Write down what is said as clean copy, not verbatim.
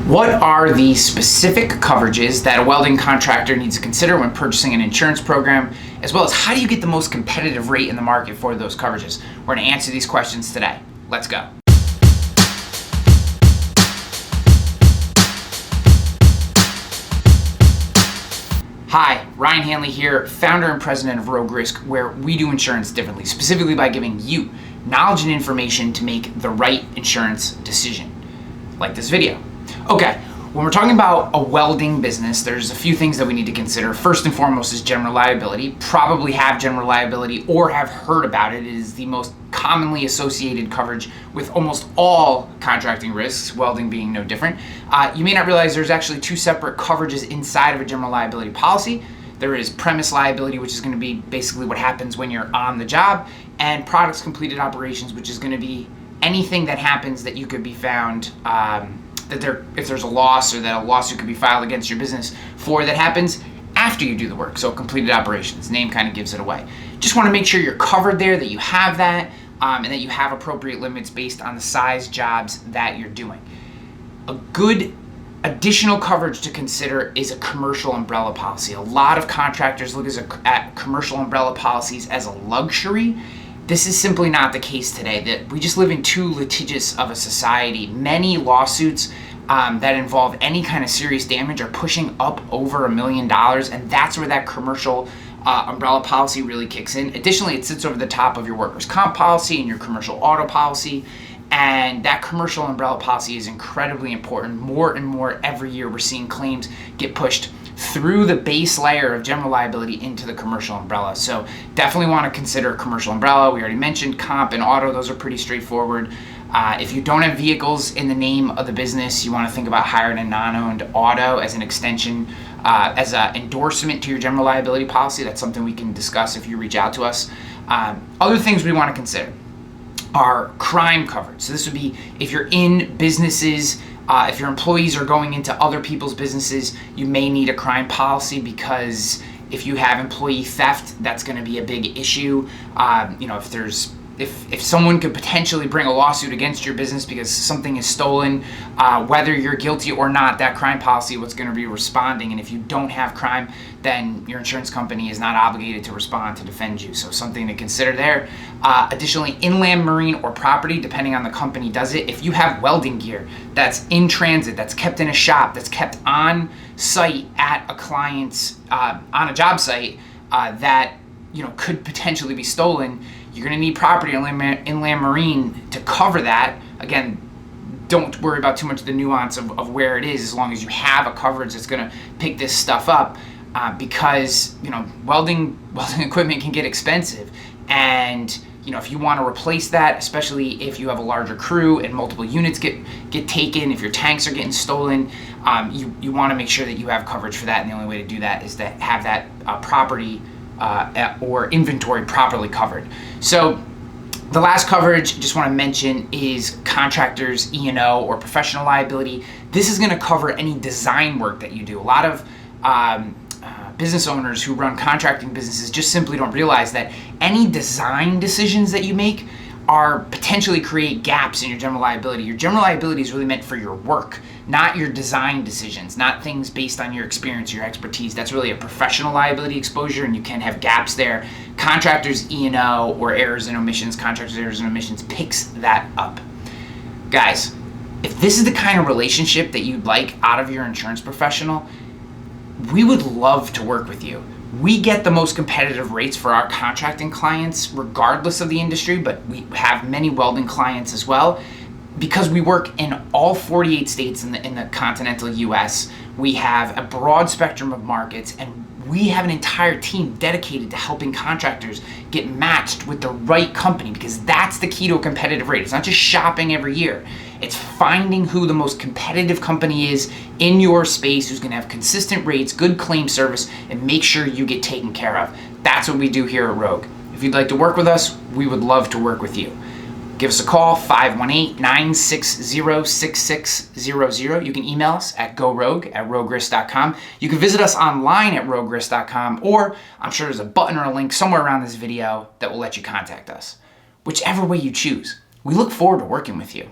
What are the specific coverages that a welding contractor needs to consider when purchasing an insurance program, as well as how do you get the most competitive rate in the market for those coverages? We're going to answer these questions today. Let's go. Hi, Ryan Hanley here, founder and president of Rogue Risk, where we do insurance differently, specifically by giving you knowledge and information to make the right insurance decision, like this video. Okay, when we're talking about a welding business, there's a few things that we need to consider. First and foremost is general liability. Probably have general liability or have heard about it. It is the most commonly associated coverage with almost all contracting risks, welding being no different. You may not realize there's actually two separate coverages inside of a general liability policy. There is premise liability, which is going to be basically what happens when you're on the job, and products completed operations, which is going to be anything that happens that you could be found if there's a loss or that a lawsuit could be filed against your business for that happens after you do the work. So completed operations, name kind of gives it away. Just want to make sure you're covered there, that you have that, and that you have appropriate limits based on the size jobs that you're doing. A good additional coverage to consider is a commercial umbrella policy. A lot of contractors look at commercial umbrella policies as a luxury. This is simply not the case today. That we just live in too litigious of a society. Many lawsuits that involve any kind of serious damage are pushing up over $1 million, and that's where that commercial umbrella policy really kicks in. Additionally, it sits over the top of your workers' comp policy and your commercial auto policy, and that commercial umbrella policy is incredibly important. More and more every year we're seeing claims get pushed through the base layer of general liability into the commercial umbrella. So definitely want to consider commercial umbrella. We already mentioned comp and auto. Those are pretty straightforward. If you don't have vehicles in the name of the business, you want to think about hired and non-owned auto as an extension, as an endorsement to your general liability policy. That's something we can discuss if you reach out to us. Other things we want to consider are crime coverage. So this would be if you're in businesses, if your employees are going into other people's businesses, you may need a crime policy, because if you have employee theft, that's going to be a big issue. If someone could potentially bring a lawsuit against your business because something is stolen, whether you're guilty or not, that crime policy was going to be responding. And if you don't have crime, then your insurance company is not obligated to respond to defend you. So something to consider there. Additionally, inland marine or property, depending on the company does it. If you have welding gear that's in transit, that's kept in a shop, that's kept on site at a client's, on a job site, that could potentially be stolen, you're going to need property inland marine to cover that. Again, don't worry about too much of the nuance of where it is, as long as you have a coverage that's going to pick this stuff up, because welding equipment can get expensive, and if you want to replace that, especially if you have a larger crew and multiple units get taken, if your tanks are getting stolen, you want to make sure that you have coverage for that, and the only way to do that is to have that property or inventory properly covered. So the last coverage, just want to mention, is contractors E&O or professional liability. This is going to cover any design work that you do. A lot of business owners who run contracting businesses just simply don't realize that any design decisions that you make are potentially create gaps in your general liability. Your general liability is really meant for your work, not your design decisions, not things based on your experience, your expertise. That's really a professional liability exposure, and you can have gaps there. Contractors E&O or errors and omissions, contractors errors and omissions picks that up. Guys, if this is the kind of relationship that you'd like out of your insurance professional, we would love to work with you. We get the most competitive rates for our contracting clients regardless of the industry, but we have many welding clients as well. Because we work in all 48 states in the continental US, we have a broad spectrum of markets, and we have an entire team dedicated to helping contractors get matched with the right company, because that's the key to a competitive rate. It's not just shopping every year. It's finding who the most competitive company is in your space, who's going to have consistent rates, good claim service, and make sure you get taken care of. That's what we do here at Rogue. If you'd like to work with us, we would love to work with you. Give us a call, 518-960-6600. You can email us at gorogue@roguerisk.com. You can visit us online at roguerisk.com, or I'm sure there's a button or a link somewhere around this video that will let you contact us. Whichever way you choose, we look forward to working with you.